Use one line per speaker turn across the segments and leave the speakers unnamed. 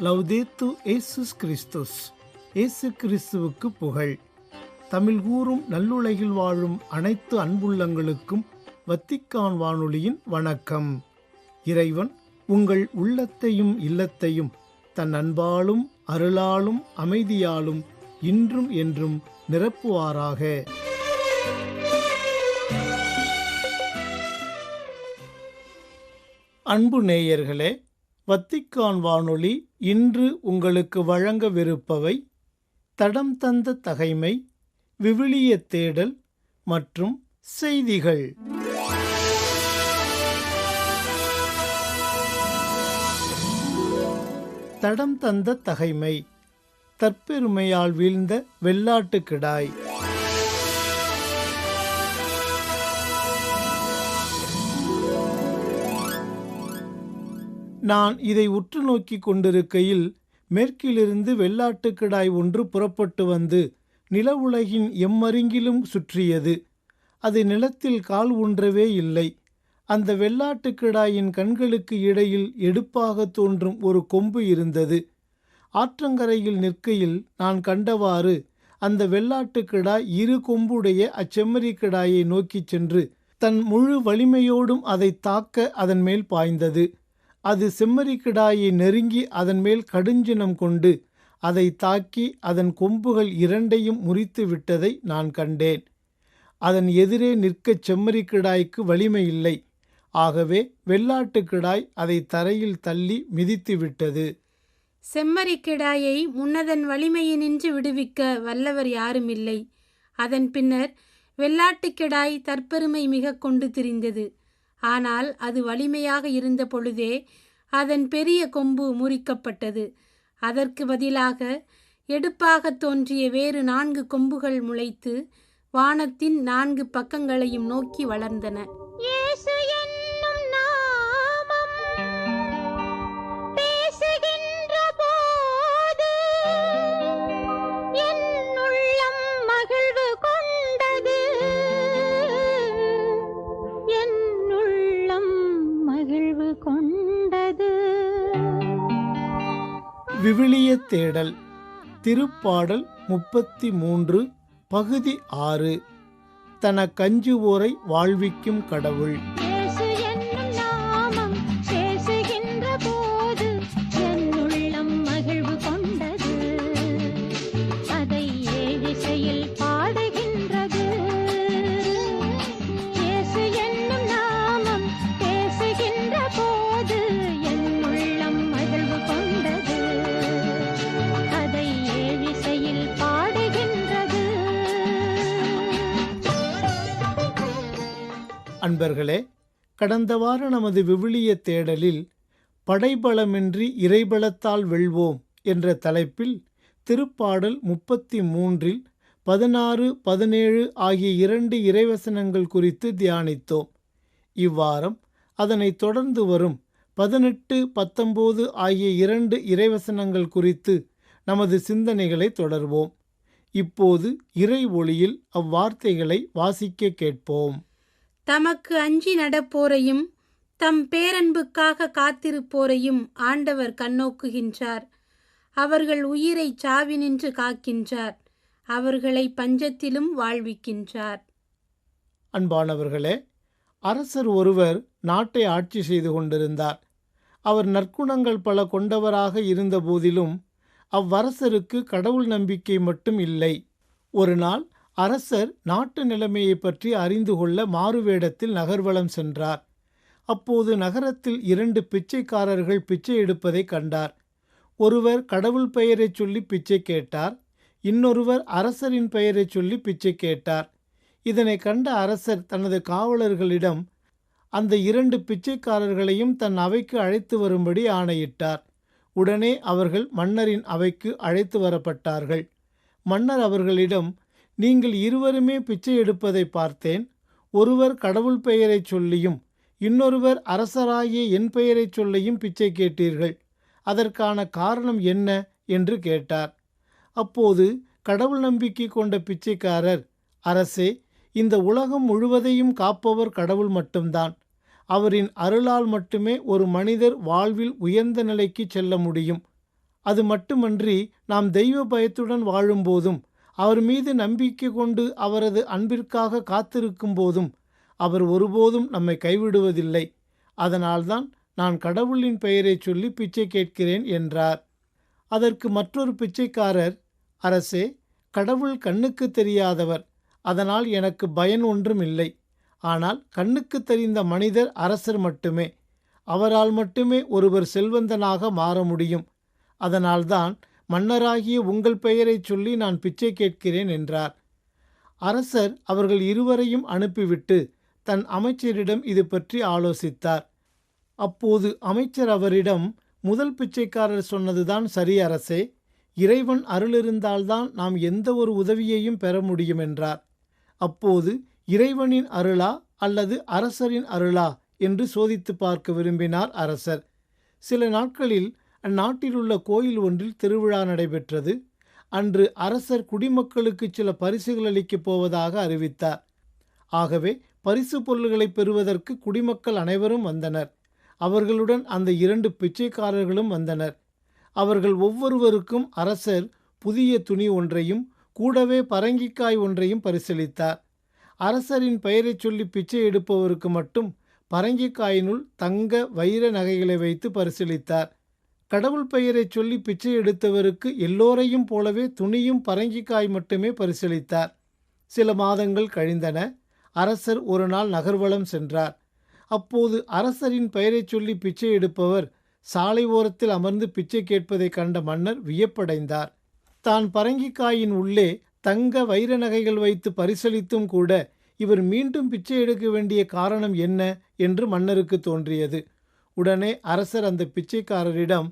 லவ்தேத்து இயேசுஸ் கிறிஸ்துஸ். இயேசு கிறிஸ்துவுக்கு புகழ். தமிழ் கூறும் நல்லுலகில் வாழும் அனைத்து அன்புள்ளங்களுக்கும் வத்திக்கான் வானொலியின் வணக்கம். இறைவன் உங்கள் உள்ளத்தையும் இல்லத்தையும் தன் அன்பாலும் அருளாலும் அமைதியாலும் இன்றும் என்றும் நிரப்புவாராக. அன்பு நேயர்களே, வத்திக்கான் வானொலி இன்று உங்களுக்கு வழங்கவிருப்பவை தடம் தந்த தகைமை, விவிலிய தேடல் மற்றும் செய்திகள். தடம் தந்த தகைமை. தற்பெருமையால் வீழ்ந்த வெள்ளாட்டு கிடாய். நான் இதை உற்று நோக்கி கொண்டிருக்கையில் மேற்கிலிருந்து வெள்ளாட்டு கிடாய் ஒன்று புறப்பட்டு வந்து நில உலகின் எம்மருங்கிலும் சுற்றியது. அது நிலத்தில் கால் ஊன்றவே இல்லை. அந்த வெள்ளாட்டு கிடாயின் கண்களுக்கு இடையில் எடுப்பாக தோன்றும் ஒரு கொம்பு இருந்தது. ஆற்றங்கரையில் நிற்கையில் நான் கண்டவாறு அந்த வெள்ளாட்டு கிடாய் இரு கொம்புடைய அச்செம்மறி கிடாயை நோக்கிச் சென்று தன் முழு வலிமையோடும் அதை தாக்க அதன் மேல் பாய்ந்தது. அது செம்மறி கிடாயை நெருங்கி அதன் மேல் கடுஞ்சினம் கொண்டு அதை தாக்கி அதன் கொம்புகள் இரண்டையும் முறித்து விட்டதை நான் கண்டேன். அதன் எதிரே நிற்க செம்மறி கிடாய்க்கு வலிமை இல்லை. ஆகவே வெள்ளாட்டு கிடாய் அதை தரையில் தள்ளி மிதித்து விட்டது.
செம்மறி கிடாயை முன்னதன் வலிமையினின்று விடுவிக்க வல்லவர் யாருமில்லை. அதன் பின்னர் வெள்ளாட்டு கிடாய் தற்பெருமை மிக கொண்டு திரிந்தது. ஆனால் அது வலிமையாக இருந்த பொழுதே அதன் பெரிய கொம்பு முறிக்கப்பட்டது. அதற்கு பதிலாக எடுப்பாக தோன்றிய வேறு 4 கொம்புகள் முளைத்து வானத்தின் 4 பக்கங்களையும் நோக்கி வளர்ந்தன.
விவிலிய தேடல். திருப்பாடல் 33 பகுதி 6. தனக்கஞ்சுவோரை வாழ்விக்கும் கடவுள். அன்பர்களே, கடந்த வார நமது விவிலிய தேடலில் படைபலமின்றி இறைபலத்தால் வெல்வோம் என்ற தலைப்பில் திருப்பாடல் 33 16, 17 ஆகிய 2 இறைவசனங்கள் குறித்து தியானித்தோம். இவ்வாரம் அதனைத் தொடர்ந்து வரும் 18, 19 ஆகிய 2 இறைவசனங்கள் குறித்து நமது சிந்தனைகளை தொடர்வோம். இப்போது இறை ஒளியில் அவ்வார்த்தைகளை வாசிக்க கேட்போம்.
தமக்கு அஞ்சி நடப்போரையும் தம் பேரன்புக்காக காத்திருப்போரையும் ஆண்டவர் கண்ணோக்குகின்றார். அவர்கள் உயிரை சாவினின்று காக்கின்றார். அவர்களை பஞ்சத்திலும் வாழ்விக்கின்றார்.
அன்பானவர்களே, அரசர் ஒருவர் நாட்டை ஆட்சி செய்து கொண்டிருந்தார். அவர் நற்குணங்கள் பல கொண்டவராக இருந்த போதிலும் அவ்வரசருக்கு கடவுள் நம்பிக்கை மட்டும் இல்லை. ஒரு நாள் அரசர் நாட்டு நிலைமையை பற்றி அறிந்து கொள்ள மாறுவேடத்தில் நகர்வலம் சென்றார். அப்போது நகரத்தில் 2 பிச்சைக்காரர்கள் பிச்சை எடுப்பதை கண்டார். ஒருவர் கடவுள் பெயரைச் சொல்லி பிச்சை கேட்டார். இன்னொருவர் அரசரின் பெயரைச் சொல்லி பிச்சை கேட்டார். இதனை கண்ட அரசர் தனது காவலர்களிடம் அந்த 2 பிச்சைக்காரர்களையும் தன் அவைக்கு அழைத்து வரும்படி ஆணையிட்டார். உடனே அவர்கள் மன்னரின் அவைக்கு அழைத்து வரப்பட்டார்கள். மன்னர் அவர்களிடம், நீங்கள் இருவருமே பிச்சை எடுப்பதை பார்த்தேன். ஒருவர் கடவுள் பெயரைச் சொல்லியும் இன்னொருவர் அரசராகிய என் பெயரைச் சொல்லியும் பிச்சை கேட்டீர்கள். அதற்கான காரணம் என்ன என்று கேட்டார். அப்போது கடவுள் நம்பிக்கை கொண்ட பிச்சைக்காரர், அரசே, இந்த உலகம் முழுவதையும் காப்பவர் கடவுள் மட்டும்தான். அவரின் அருளால் மட்டுமே ஒரு மனிதர் வாழ்வில் உயர்ந்த நிலைக்கு செல்ல முடியும். அது மட்டுமன்றி நாம் தெய்வ பயத்துடன் வாழும்போதும், அவர் மீது நம்பிக்கை கொண்டு அவரது அன்பிற்காக காத்திருக்கும் போதும் அவர் ஒருபோதும் நம்மை கைவிடுவதில்லை. அதனால்தான் நான் கடவுளின் பெயரை சொல்லி பிச்சை கேட்கிறேன் என்றார். அதற்கு மற்றொரு பிச்சைக்காரர், அரசே, கடவுள் கண்ணுக்கு தெரியாதவர், அதனால் எனக்கு பயன் ஒன்றும் இல்லை. ஆனால் கண்ணுக்கு தெரிந்த மனிதர் அரசர் மட்டுமே. அவரால் மட்டுமே ஒருவர் செல்வந்தனாக மாற முடியும். அதனால்தான் மன்னராகிய உங்கள் பெயரை சொல்லி நான் பிச்சை கேட்கிறேன் என்றார். அரசர் அவர்கள் இருவரையும் அனுப்பிவிட்டு தன் அமைச்சரிடம் இது பற்றி ஆலோசித்தார். அப்போது அமைச்சர் அவரிடம், முதல் பிச்சைக்காரர் சொன்னதுதான் சரி அரசே. இறைவன் அருளிருந்தால்தான் நாம் எந்த ஒரு உதவியையும் பெற முடியும் என்றார். அப்போது இறைவனின் அருளா அல்லது அரசரின் அருளா என்று சோதித்து பார்க்க விரும்பினார் அரசர். சில நாட்களில் அந்நாட்டிலுள்ள கோயில் ஒன்றில் திருவிழா நடைபெற்றது. அன்று அரசர் குடிமக்களுக்கு சில பரிசுகள் அளிக்கப் போவதாக அறிவித்தார். ஆகவே பரிசு பொருள்களை பெறுவதற்கு குடிமக்கள் அனைவரும் வந்தனர். அவர்களுடன் அந்த 2 பிச்சைக்காரர்களும் வந்தனர். அவர்கள் ஒவ்வொருவருக்கும் அரசர் புதிய துணி ஒன்றையும் கூடவே பரங்கிக்காய் ஒன்றையும் பரிசளித்தார். அரசரின் பெயரை சொல்லி பிச்சை எடுப்பவருக்கு மட்டும் பரங்கிக்காயினுள் தங்க வைர நகைகளை வைத்து பரிசளித்தார். கடவுள் பெயரை சொல்லி பிச்சை எடுத்தவருக்கு எல்லோரையும் போலவே துணியும் பரங்கிக்காய் மட்டுமே பரிசளித்தார். சில மாதங்கள் கழிந்தன. அரசர் ஒரு நாள் நகர்வலம் சென்றார். அப்போது அரசரின் பெயரை சொல்லி பிச்சை எடுப்பவர் சாலை ஓரத்தில் அமர்ந்து பிச்சை கேட்பதை கண்ட மன்னர் வியப்படைந்தார். தான் பரங்கிக்காயின் உள்ளே தங்க வைர நகைகள் வைத்து பரிசளித்தும் கூட இவர் மீண்டும் பிச்சை எடுக்க வேண்டிய காரணம் என்ன என்று மன்னருக்கு தோன்றியது. உடனே அரசர் அந்த பிச்சைக்காரரிடம்,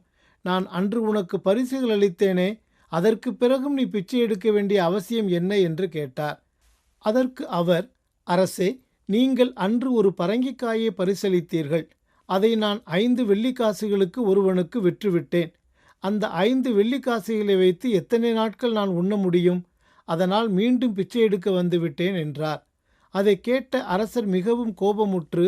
நான் அன்று உனக்கு பரிசுகள் அளித்தேனே, அதற்கு பிறகும் நீ பிச்சை எடுக்க வேண்டிய அவசியம் என்ன என்று கேட்டார். அதற்கு அவர், அரசே, நீங்கள் அன்று ஒரு பரங்கிக்காயை பரிசளித்தீர்கள். அதை நான் 5 வெள்ளிக்காசுகளுக்கு ஒருவனுக்கு விற்றுவிட்டேன். அந்த 5 வெள்ளிக்காசுகளை வைத்து எத்தனை நாட்கள் நான் உண்ண முடியும்? அதனால் மீண்டும் பிச்சை எடுக்க வந்துவிட்டேன் என்றார். அதை கேட்ட அரசர் மிகவும் கோபமுற்று,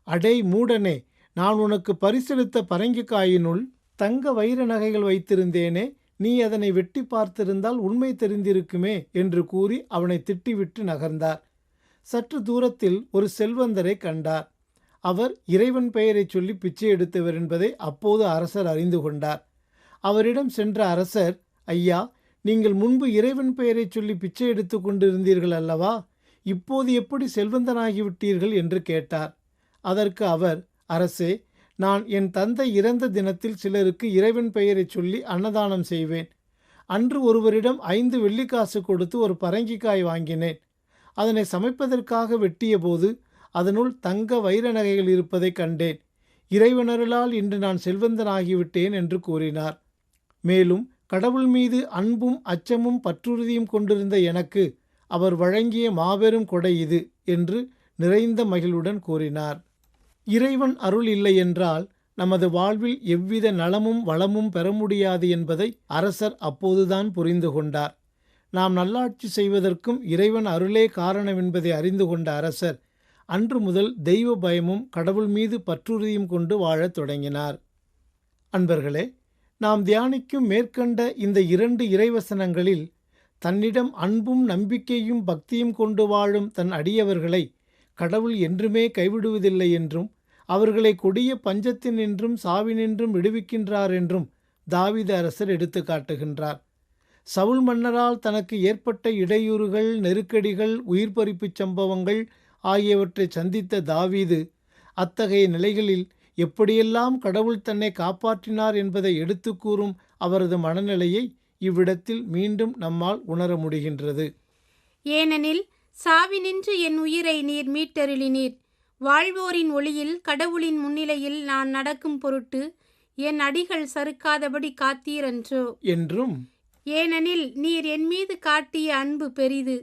அடே மூடனே, நான் உனக்கு பரிசளித்த பரங்கிக்காயினுள் தங்க வைர நகைகள் வைத்திருந்தேனே, நீ அதனை வெட்டி பார்த்திருந்தால் உண்மை தெரிந்திருக்குமே என்று கூறி அவனை திட்டிவிட்டு நகர்ந்தார். சற்று தூரத்தில் ஒரு செல்வந்தரை கண்டார். அவர் இறைவன் பெயரை சொல்லி பிச்சை எடுத்தவர் என்பதை அப்போது அரசர் அறிந்து கொண்டார். அவரிடம் சென்ற அரசர், ஐயா, நீங்கள் முன்பு இறைவன் பெயரை சொல்லி பிச்சை எடுத்து கொண்டிருந்தீர்கள் அல்லவா? இப்போது எப்படி செல்வந்தனாகிவிட்டீர்கள் என்று கேட்டார். அதற்கு அவர், அரசே, நான் என் தந்தை இறந்த தினத்தில் சிலருக்கு இறைவன் பெயரை சொல்லி அன்னதானம் செய்வேன். அன்று ஒருவரிடம் 5 வெள்ளிக்காசு கொடுத்து ஒரு பரங்கிக்காய் வாங்கினேன். அதனை சமைப்பதற்காக வெட்டிய போது அதனுள் தங்க வைர நகைகள் இருப்பதை கண்டேன். இறைவனருளால் இன்று நான் செல்வந்தனாகிவிட்டேன் என்று கூறினார். மேலும் கடவுள் மீது அன்பும் அச்சமும் பற்றுறுதியும் கொண்டிருந்த எனக்கு அவர் வழங்கிய மாபெரும் கொடை இது என்று நிறைந்த மகிழ்வுடன் கூறினார். இறைவன் அருள் இல்லை என்றால் நமது வாழ்வில் எவ்வித நலமும் வளமும் பெற முடியாது என்பதை அரசர் அப்போதுதான் புரிந்து கொண்டார். நாம் நல்லாட்சி செய்வதற்கும் இறைவன் அருளே காரணம் என்பதை அறிந்து கொண்ட அரசர் அன்று முதல் தெய்வ பயமும் கடவுள் மீது பற்றுறுதியும் கொண்டு வாழத் தொடங்கினார். அன்பர்களே, நாம் தியானிக்கும் மேற்கண்ட இந்த 2 இறைவசனங்களில் தன்னிடம் அன்பும் நம்பிக்கையும் பக்தியும் கொண்டு வாழும் தன் அடியவர்களை கடவுள் என்றுமே கைவிடுவதில்லை என்றும் அவர்களை கொடிய பஞ்சத்தினின்றும் சாவினின்றும் விடுவிக்கின்றார் என்றும் தாவீது அரசர் எடுத்து காட்டுகின்றார். சவுல் மன்னரால் தனக்கு ஏற்பட்ட இடையூறுகள், நெருக்கடிகள், உயிர்பறிப்புச் சம்பவங்கள் ஆகியவற்றை சந்தித்த தாவீது அத்தகைய நிலைகளில் எப்படியெல்லாம் கடவுள் தன்னை காப்பாற்றினார் என்பதை எடுத்து கூறும் அவரது மனநிலையை இவ்விடத்தில் மீண்டும் நம்மால் உணர முடிகின்றது.
ஏனெனில் சாவினின்று என் உயிரை நீர் மீட்டருளினீர். வாழ்வோரின் ஒளியில் கடவுளின் முன்னிலையில் நான் நடக்கும் பொருட்டு என் அடிகள் சறுக்காதபடி காத்தீரன்றோ
என்றும்,
ஏனெனில் நீர் என் மீது காட்டிய அன்பு பெரிது,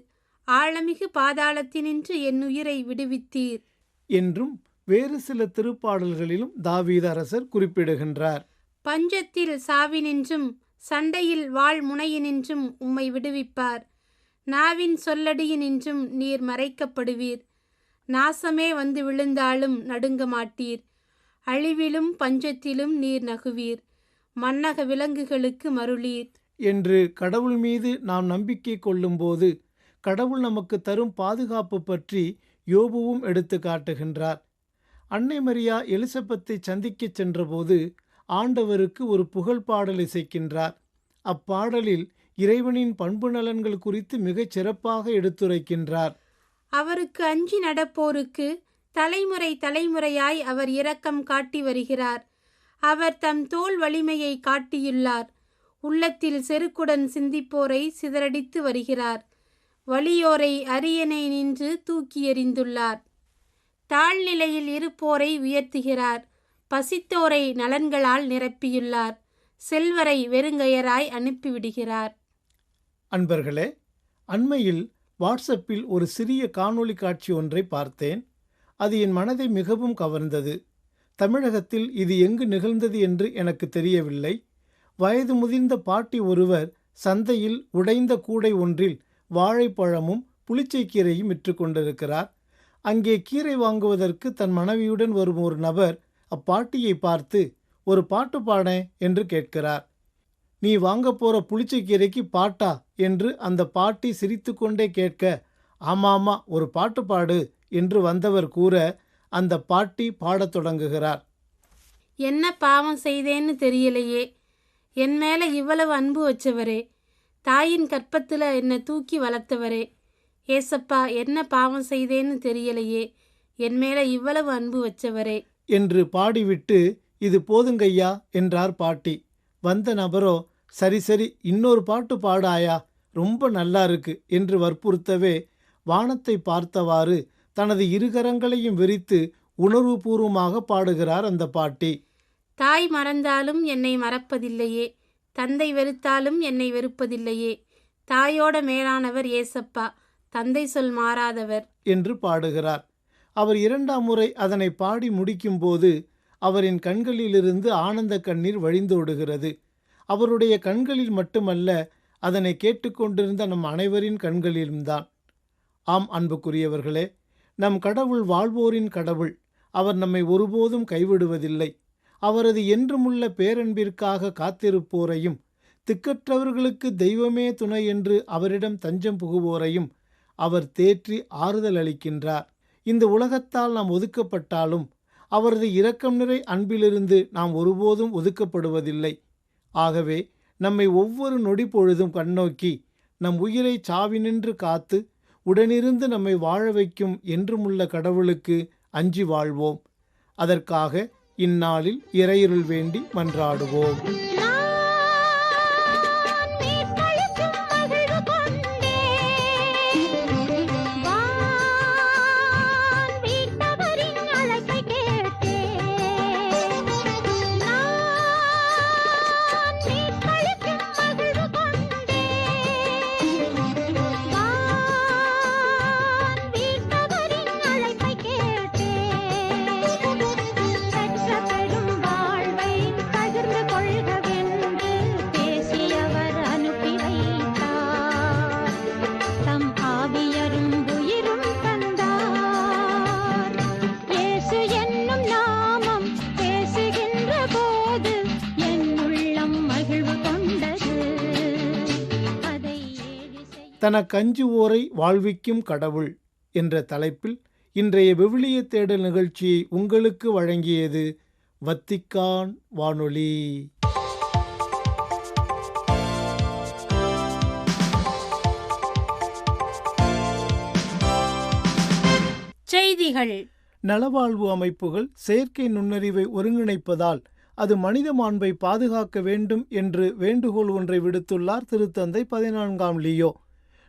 ஆழமிகு பாதாளத்தினின்று என் உயிரை விடுவித்தீர்
என்றும் வேறு சில திருப்பாடல்களிலும் தாவீது அரசர் குறிப்பிடுகின்றார்.
பஞ்சத்தில் சாவினின்றும் சண்டையில் வாள் முனையினின்றும் உம்மை விடுவிப்பார். நாவின் சொல்லடியினின்றும் நீர் மறைக்கப்படுவீர். நாசமே வந்து விழுந்தாலும் நடுங்க மாட்டீர். அழிவிலும் பஞ்சத்திலும் நீர் நகுவீர். மன்னக விலங்குகளுக்கு மருளீர்
என்று கடவுள் மீது நாம் நம்பிக்கை கொள்ளும்போது கடவுள் நமக்கு தரும் பாதுகாப்பு பற்றி யோபுவும் எடுத்து காட்டுகின்றார். அன்னை மரியா எலிசபெத்தை சந்திக்கச் சென்றபோது ஆண்டவருக்கு ஒரு புகழ் பாடல் இசைக்கின்றார். அப்பாடலில் இறைவனின் பண்பு நலன்கள் குறித்து மிகச் சிறப்பாக எடுத்துரைக்கின்றார்.
அவருக்கு அஞ்சி நடப்போருக்கு தலைமுறை தலைமுறையாய் அவர் இரக்கம் காட்டி வருகிறார். அவர் தம் தோள் வலிமையை காட்டியுள்ளார். உள்ளத்தில் செருக்குடன் சிந்திப்போரை சிதறடித்து வருகிறார். வலியோரை அரியணை நின்று தூக்கி எறிந்துள்ளார். தாழ்நிலையில் இருப்போரை உயர்த்துகிறார். பசித்தோரை நலன்களால் நிரப்பியுள்ளார். செல்வரை வெறுங்கையராய் அனுப்பிவிடுகிறார்.
அன்பர்களே, அண்மையில் வாட்ஸ்அப்பில் ஒரு சிறிய காணொளி காட்சி ஒன்றை பார்த்தேன். அது என் மனதை மிகவும் கவர்ந்தது. தமிழகத்தில் இது எங்கு நிகழ்ந்தது என்று எனக்கு தெரியவில்லை. வயது முதிர்ந்த பாட்டி ஒருவர் சந்தையில் உடைந்த கூடை ஒன்றில் வாழைப்பழமும் புளிச்சைக்கீரையும் விற்று கொண்டிருக்கிறார். அங்கே கீரை வாங்குவதற்கு தன் மனைவியுடன் வரும் ஒரு நபர் அப்பாட்டியை பார்த்து, ஒரு பாட்டு பாடேன் என்று கேட்கிறார். நீ வாங்க போற புளிச்சைக்கீரைக்கு பாட்டா என்று அந்த பாட்டி சிரித்து கொண்டே கேட்க, ஆமாமா ஒரு பாட்டு பாடு என்று வந்தவர் கூற அந்த பாட்டி பாடத் தொடங்குகிறார்.
என்ன பாவம் செய்தேன்னு தெரியலையே, என் மேல இவ்வளவு அன்பு வச்சவரே, தாயின் கற்பத்துல என்னை தூக்கி வளர்த்தவரே, ஏசப்பா என்ன பாவம் செய்தேன்னு தெரியலையே, என் மேல இவ்வளவு அன்பு வச்சவரே
என்று பாடிவிட்டு, இது போதுங்கய்யா என்றார் பாட்டி. வந்த நபரோ, சரி சரி இன்னொரு பாட்டு பாடாயா, ரொம்ப நல்லா இருக்கு என்று வற்புறுத்தவே வானத்தை பார்த்தவாறு தனது இருகரங்களையும் விரித்து உணர்வுபூர்வமாக பாடுகிறார் அந்த பாட்டி.
தாய் மறந்தாலும் என்னை மறப்பதில்லையே, தந்தை வெறுத்தாலும் என்னை வெறுப்பதில்லையே, தாயோட மேலானவர் ஏசப்பா, தந்தை சொல் மாறாதவர்
என்று பாடுகிறார். அவர் இரண்டாம் முறை அதனை பாடி முடிக்கும்போது அவரின் கண்களிலிருந்து ஆனந்த கண்ணீர் வழிந்தோடுகிறது. அவருடைய கண்களில் மட்டுமல்ல, அதனை கேட்டுக்கொண்டிருந்த நம் அனைவரின் கண்களிலும்தான். ஆம் அன்புக்குரியவர்களே, நம் கடவுள் வாழ்வோரின் கடவுள். அவர் நம்மை ஒருபோதும் கைவிடுவதில்லை. அவரது என்றுமுள்ள பேரன்பிற்காக காத்திருப்போரையும், திக்கற்றவர்களுக்கு தெய்வமே துணை என்று அவரிடம் தஞ்சம் புகுவோரையும் அவர் தேற்றி ஆறுதல் அளிக்கின்றார். இந்த உலகத்தால் நாம் ஒதுக்கப்பட்டாலும் அவரது இரக்கம் நிறை அன்பிலிருந்து நாம் ஒருபோதும் ஒதுக்கப்படுவதில்லை. ஆகவே நம்மை ஒவ்வொரு நொடி பொழுதும் கண்ணோக்கி நம் உயிரை சாவினின்று காத்து உடனிருந்து நம்மை வாழ வைக்கும் என்றுமுள்ள கடவுளுக்கு அஞ்சி வாழ்வோம். அதற்காக இந்நாளில் இறையருள் வேண்டி மன்றாடுவோம். தனக்கஞ்சுவோரை வாழ்விக்கும் கடவுள் என்ற தலைப்பில் இன்றைய விவிலிய தேடல் நிகழ்ச்சியை உங்களுக்கு வழங்கியது வத்திக்கான் வானொலி.
செய்திகள்.
நலவாழ்வு அமைப்புகள் செயற்கை நுண்ணறிவை ஒருங்கிணைப்பதால் அது மனித மாண்பை பாதுகாக்க வேண்டும் என்று வேண்டுகோள் ஒன்றை விடுத்துள்ளார் திருத்தந்தை 14ஆம் லியோ.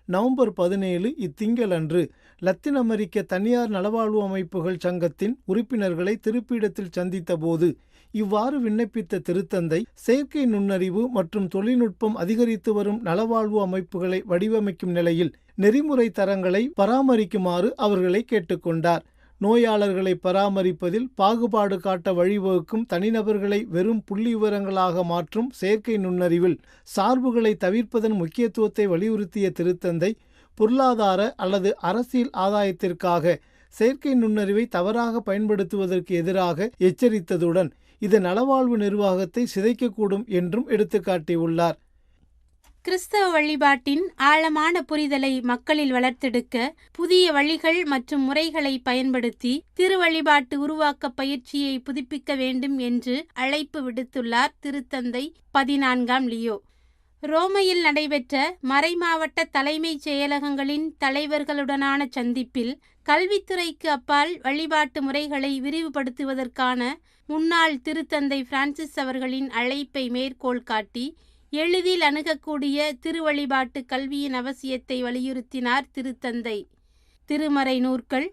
நவம்பர் 17 இத்திங்களன்று லத்தீன் அமெரிக்க தனியார் நலவாழ்வு அமைப்புகள் சங்கத்தின் உறுப்பினர்களை திருப்பிடத்தில் சந்தித்த போது இவ்வாறு விண்ணப்பித்த திருத்தந்தை, செயற்கை நுண்ணறிவு மற்றும் தொழில்நுட்பம் அதிகரித்து வரும் நலவாழ்வு அமைப்புகளை வடிவமைக்கும் நிலையில் நெறிமுறை தரங்களை பராமரிக்குமாறு அவர்களை கேட்டுக்கொண்டார். நோயாளர்களை பராமரிப்பதில் பாகுபாடு காட்ட வழிவகுக்கும் தனிநபர்களை வெறும் புள்ளி விவரங்களாக மாற்றும் செயற்கை நுண்ணறிவில் சார்புகளை தவிர்ப்பதன் முக்கியத்துவத்தை வலியுறுத்திய திருத்தந்தை, பொருளாதார அல்லது அரசியல் ஆதாயத்திற்காக செயற்கை நுண்ணறிவை தவறாக பயன்படுத்துவதற்கு எதிராக எச்சரித்ததுடன் இது நலவாழ்வு நிர்வாகத்தை சிதைக்கக்கூடும் என்றும் எடுத்துக்காட்டியுள்ளார்.
கிறிஸ்தவ வழிபாட்டின் ஆழமான புரிதலை மக்களில் வளர்த்தெடுக்க புதிய வழிகள் மற்றும் முறைகளை பயன்படுத்தி திருவழிபாட்டு உருவாக்க பயிற்சியை புதுப்பிக்க வேண்டும் என்று அழைப்பு விடுத்துள்ளார் திருத்தந்தை 14ஆம் லியோ. ரோமையில் நடைபெற்ற மறைமாவட்ட தலைமைச் செயலகங்களின் தலைவர்களுடனான சந்திப்பில் கல்வித்துறைக்கு அப்பால் வழிபாட்டு முறைகளை விரிவுபடுத்துவதற்கான முன்னாள் திருத்தந்தை பிரான்சிஸ் அவர்களின் அழைப்பை மேற்கோள் காட்டி எளிதில் அணுகக்கூடிய திருவழிபாட்டு கல்வியின் அவசியத்தை வலியுறுத்தினார் திருத்தந்தை. திருமறை நூற்கள்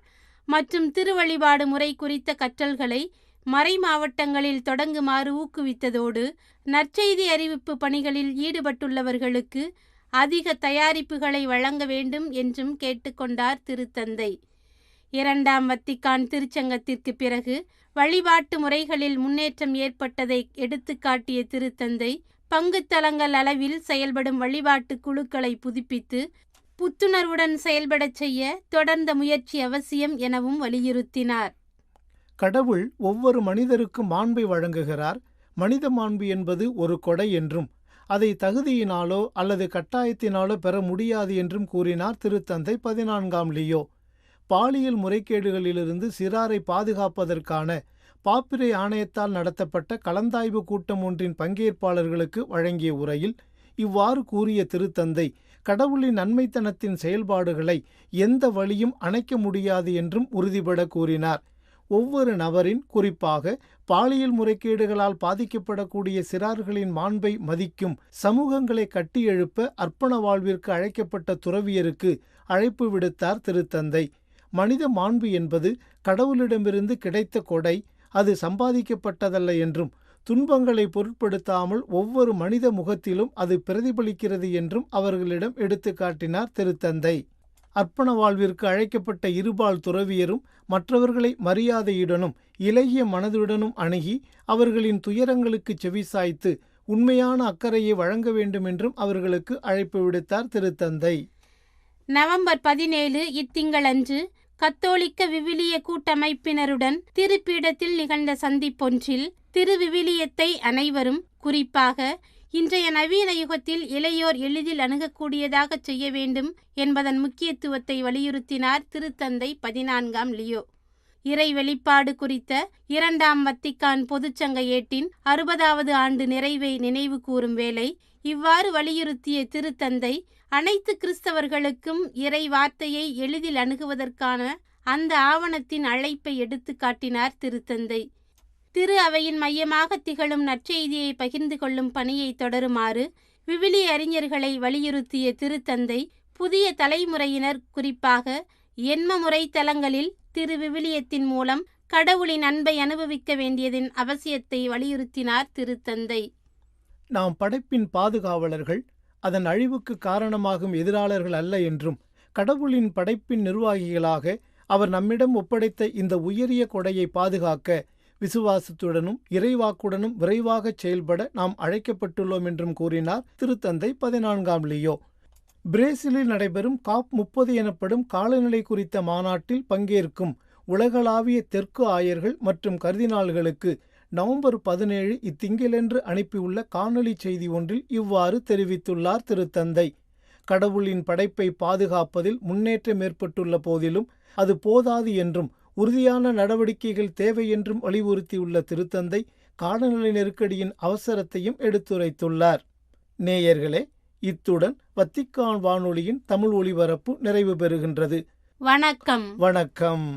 மற்றும் திருவழிபாடு முறை குறித்த கற்றல்களை மறை மாவட்டங்களில் தொடங்குமாறு ஊக்குவித்ததோடு நற்செய்தி அறிவிப்பு பணிகளில் ஈடுபட்டுள்ளவர்களுக்கு அதிக தயாரிப்புகளை வழங்க வேண்டும் என்றும் கேட்டுக்கொண்டார் திருத்தந்தை. 2ஆம் வத்திக்கான் திருச்சங்கத்திற்கு பிறகு வழிபாட்டு முறைகளில் முன்னேற்றம் ஏற்பட்டதை எடுத்துக்காட்டிய திருத்தந்தை பங்குத்தலங்கள் அளவில் செயல்படும் வழிபாட்டு குழுக்களை புதுப்பித்து புத்துணர்வுடன் செயல்படச் செய்ய தொடர்ந்த முயற்சி அவசியம் எனவும் வலியுறுத்தினார்.
கடவுள் ஒவ்வொரு மனிதருக்கும் மாண்பை வழங்குகிறார். மனித மாண்பு என்பது ஒரு கொடை என்றும் அதை தகுதியினாலோ அல்லது கட்டாயத்தினாலோ பெற முடியாது என்றும் கூறினார் திருத்தந்தை 14ஆம் லியோ. பாலியல் முறைகேடுகளிலிருந்து சிறாரை பாதுகாப்பதற்கான பாப்பிரை ஆணையத்தால் நடத்தப்பட்ட கலந்தாய்வு கூட்டம் ஒன்றின் பங்கேற்பாளர்களுக்கு வழங்கிய உரையில் இவ்வாறு கூறிய திருத்தந்தை கடவுளின் நன்மைத்தனத்தின் செயல்பாடுகளை எந்த வழியும் அணைக்க முடியாது என்றும் உறுதிபட கூறினார். ஒவ்வொரு நபரின், குறிப்பாக பாலியல் முறைகேடுகளால் பாதிக்கப்படக்கூடிய சிறார்களின் மாண்பை மதிக்கும் சமூகங்களை கட்டியெழுப்ப அர்ப்பண வாழ்விற்கு அழைக்கப்பட்ட துறவியருக்கு அழைப்பு விடுத்தார் திருத்தந்தை. மனித மாண்பு என்பது கடவுளிடமிருந்து கிடைத்த கொடை, அது சம்பாதிக்கப்பட்டதல்ல என்றும் துன்பங்களை பொருட்படுத்தாமல் ஒவ்வொரு மனித முகத்திலும் அது பிரதிபலிக்கிறது என்றும் அவர்களிடம் எடுத்து காட்டினார் திருத்தந்தை. அர்ப்பண வாழ்விற்கு அழைக்கப்பட்ட இருபால் துறவியரும் மற்றவர்களை மரியாதையுடனும் இலகிய மனதுடனும் அணுகி அவர்களின் துயரங்களுக்கு செவிசாய்த்து உண்மையான அக்கறையை வழங்க வேண்டும் என்றும் அவர்களுக்கு அழைப்பு விடுத்தார் திருத்தந்தை.
நவம்பர் 17 இத்திங்களன்று கத்தோலிக்க விவிலிய கூட்டமைப்பினருடன் திருப்பீடத்தில் நிகழ்ந்த சந்திப்பொன்றில் திருவிவிலியத்தை அனைவரும், குறிப்பாக இன்றைய நவீன யுகத்தில் இளையோர் எளிதில் அணுகக்கூடியதாக செய்ய வேண்டும் என்பதன் முக்கியத்துவத்தை வலியுறுத்தினார் திருத்தந்தை 14ஆம் லியோ. இறை வெளிப்பாடு குறித்த 2ஆம் வத்திக்கான் பொதுச்சங்க ஏட்டின் 60வது ஆண்டு நிறைவை நினைவு கூறும் வேளை இவ்வாறு வலியுறுத்திய திருத்தந்தை அனைத்து கிறிஸ்தவர்களுக்கும் இறை வார்த்தையை எளிதில் அணுகுவதற்கான அந்த ஆவணத்தின் அழைப்பை எடுத்து காட்டினார் திருத்தந்தை. திரு அவையின் மையமாக திகழும் நற்செய்தியை பகிர்ந்து கொள்ளும் பணியை தொடருமாறு விவிலிய அறிஞர்களை வலியுறுத்திய திருத்தந்தை புதிய தலைமுறையினர், குறிப்பாக எண்ம முறை தலங்களில் திரு விவிலியத்தின் மூலம் கடவுளின் அன்பை அனுபவிக்க வேண்டியதின் அவசியத்தை வலியுறுத்தினார் திருத்தந்தை.
நாம் படைப்பின் பாதுகாவலர்கள், அதன் அழிவுக்கு காரணமாகும் எதிராளர்கள் அல்ல என்றும் கடவுளின் படைப்பின் நிர்வாகிகளாக அவர் நம்மிடம் ஒப்படைத்த இந்த உயரிய கொடையை பாதுகாக்க விசுவாசத்துடனும் இறைவாக்குடனும் விரைவாக செயல்பட நாம் அழைக்கப்பட்டுள்ளோம் என்றும் கூறினார் திருத்தந்தை 14ஆம் லியோ. பிரேசிலில் நடைபெறும் COP30 எனப்படும் காலநிலை குறித்த மாநாட்டில் பங்கேற்கும் உலகளாவிய தெற்கு ஆயர்கள் மற்றும் கர்தினால்களுக்கு நவம்பர் 17 இத்திங்களன்று அனுப்பியுள்ள காணொலி செய்தி ஒன்றில் இவ்வாறு தெரிவித்துள்ளார் திருத்தந்தை. கடவுளின் படைப்பை பாதுகாப்பதில் முன்னேற்றம் ஏற்பட்டுள்ள போதிலும் அது போதாது என்றும் உறுதியான நடவடிக்கைகள் தேவை என்றும் வலியுறுத்தியுள்ள திருத்தந்தை காலநிலை நெருக்கடியின் அவசரத்தையும் எடுத்துரைத்துள்ளார். நேயர்களே, இத்துடன் வத்திக்கான் வானொலியின் தமிழ் ஒலிபரப்பு நிறைவு பெறுகின்றது.
வணக்கம்.
வணக்கம்.